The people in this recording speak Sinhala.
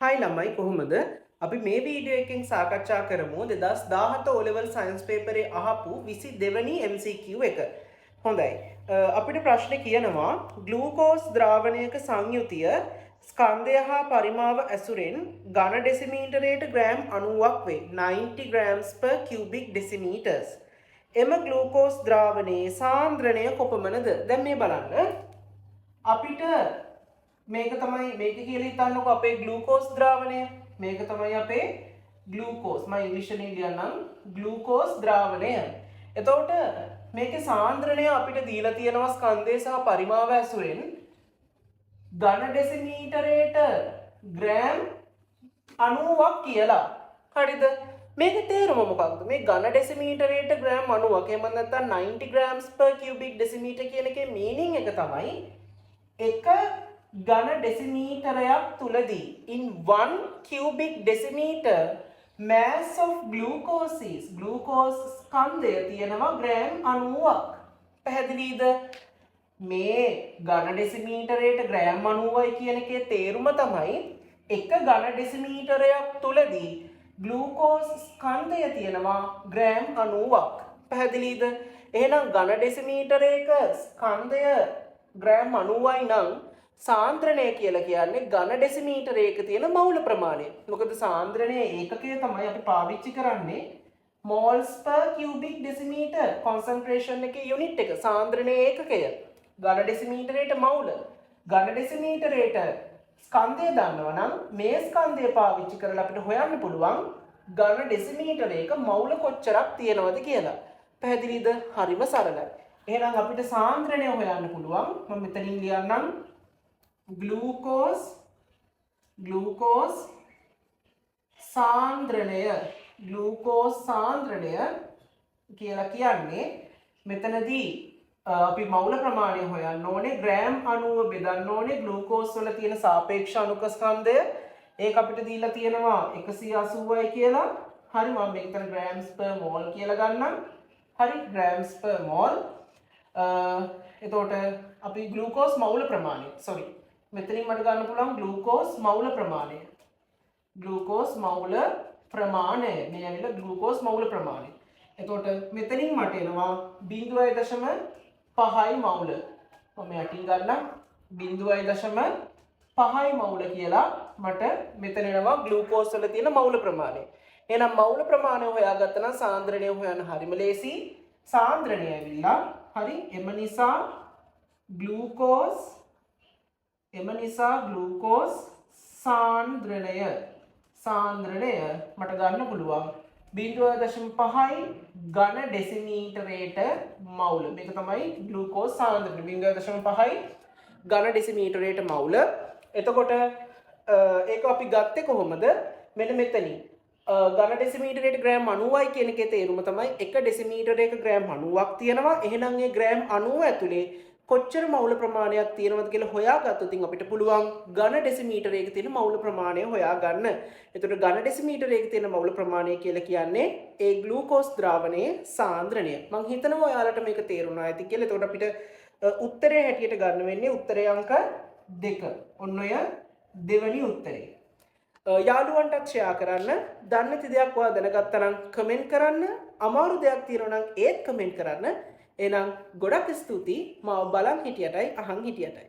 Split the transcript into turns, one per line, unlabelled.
හයි ළමයි කොහොමද? අපි මේ වීඩියෝ එකෙන් සාකච්ඡා කරමු 2017 O level science paper එකේ අහපු 22 වෙනි MCQ එක. හොඳයි. අපිට ප්‍රශ්නේ කියනවා ග්ලූකෝස් ද්‍රාවණයක සංයුතිය ස්කන්ධය හා පරිමාව ඇසුරෙන් ඝන ඩෙසිමීටරයට ග්‍රෑම් 90ක් වේ. 90 grams per cubic decimeters. එම ග්ලූකෝස් ද්‍රාවණයේ සාන්ද්‍රණය කොපමණද? දැන් මේ බලන්න. අපිට මේක තමයි මේක කියලා හිතන්නකො අපේ ග්ලූකෝස් ද්‍රාවණය. මේක තමයි අපේ ග්ලූකෝස්. මම ඉංග්‍රීසි වලින් ලියන්නම් ග්ලූකෝස් ද්‍රාවණය. එතකොට මේකේ සාන්ද්‍රණය අපිට දීලා තියෙනවා ස්කන්ධය සහ පරිමාව ඇසුරෙන් ඝන ඩෙසිමීටරයට ග්‍රෑම් 90ක් කියලා. හරිද? මේකේ තේරුම මොකක්ද? මේ ඝන ඩෙසිමීටරයට ග්‍රෑම් 90ක්. එහෙම නැත්නම් 90 grams per cubic decimeter කියන එකේ මීනින් එක තමයි එක ඝන ඩෙසිමීටරයක් තුලදී in 1 cubic decimeter mass of glucose is glucose ස්කන්ධය තියෙනවා ග්‍රෑම් 90ක්. පැහැදිලිද? මේ ඝන ඩෙසිමීටරයට ග්‍රෑම් 90යි කියන එකේ තේරුම තමයි එක ඝන ඩෙසිමීටරයක් තුලදී ග්ලූකෝස් ස්කන්ධය තියෙනවා ග්‍රෑම් 90ක්. පැහැදිලිද? එහෙනම් ඝන ඩෙසිමීටරයක ස්කන්ධය ග්‍රෑම් 90යි නම් සාන්ද්‍රණය කියලා කියන්නේ ඝන ඩෙසිමීටරයක තියෙන මවුල ප්‍රමාණය. මොකද සාන්ද්‍රණයේ ඒකකය තමයි අපි පාවිච්චි කරන්නේ moles per cubic decimeter concentration එකේ යුනිට් එක. සාන්ද්‍රණයේ ඒකකය ඝන ඩෙසිමීටරයට මවුල. ඝන ඩෙසිමීටරයට ස්කන්ධය දන්නවා නම් මේ ස්කන්ධය පාවිච්චි කරලා අපිට හොයන්න පුළුවන් ඝන ඩෙසිමීටරයක මවුල කොච්චරක් තියෙනවද කියලා. පැහැදිලිද? හරිම සරලයි. එහෙනම් අපිට සාන්ද්‍රණය හොයන්න පුළුවන්. මම මෙතනින් ලියන්නම් ග්ලූකෝස් සාන්ද්‍රණය කියලා කියන්නේ මෙතනදී අපි මවුල ප්‍රමාණය හොයන්න ඕනේ ග්‍රෑම් 90 බෙදන්න ඕනේ ග්ලූකෝස් වල තියෙන සාපේක්ෂ අණුක ස්කන්ධය. ඒක අපිට දීලා තියෙනවා 180යි කියලා. හරි මම මේකට grams per mole කියලා ගන්නම්. හරි grams per mole. එතකොට අපි ග්ලූකෝස් මවුල ප්‍රමාණය මෙතනින් මට ගන්න පුළුවන් ග්ලූකෝස් මවුල ප්‍රමාණය. මේ ඇවිල්ලා ග්ලූකෝස් මවුල ප්‍රමාණය. එතකොට මෙතනින් මට එනවා 0.5යි මවුල. මම යටින් ගන්නම් 0.5යි මවුල කියලා මට මෙතන එනවා ග්ලූකෝස් වල තියෙන මවුල ප්‍රමාණය. එහෙනම් මවුල ප්‍රමාණය හොයාගත්තා නම් සාන්ද්‍රණය හොයන්න හරිම ලේසි. සාන්ද්‍රණය ඇවිල්ලා හරි එම නිසා ග්ලූකෝස් සාන්ද්‍රණය මට ගන්න පුළුවන් 0.5යි ඝන ඩෙසිමීටරයට මවුල. මේක තමයි ග්ලූකෝස් සාන්ද්‍රණය 0.5යි ඝන ඩෙසිමීටරයට මවුල. එතකොට ඒක අපි ගත්තේ කොහොමද? මෙන්න මෙතනින් ඝන ඩෙසිමීටරයට ග්‍රෑම් 90යි කියන එකේ තේරුම තමයි එක ඩෙසිමීටරයක ග්‍රෑම් 90ක් තියෙනවා. එහෙනම් ඒ ග්‍රෑම් 90 ඇතුලේ කොච්චර මවුල ප්‍රමාණයක් තියෙනවද කියලා හොයාගත්තොත් අපිට පුළුවන් ඝන ඩෙසිමීටරයක තියෙන මවුල ප්‍රමාණය හොයාගන්න. එතකොට ඝන ඩෙසිමීටරයක තියෙන මවුල ප්‍රමාණය කියලා කියන්නේ ඒ ග්ලූකෝස් ද්‍රාවණයේ සාන්ද්‍රණය. මම හිතනවා ඔයාලට මේක තේරුණා ඇති කියලා. එතකොට අපිට උත්තරය හැටියට ගන්න වෙන්නේ උත්තරය අංක 2. ඔන්න ඔය දෙවෙනි උත්තරේ. යාළුවන්ටත් ෂෙයා කරන්න. දන්න නැති දෙයක් ඔයා දැනගත්තා නම් කමෙන්ට් කරන්න. අමාරු දෙයක් තියෙනවා නම් ඒත් කමෙන්ට් කරන්න. එහෙනම් ගොඩක් ස්තුතියි මාව බලන් හිටියටයි අහන් හිටියටයි.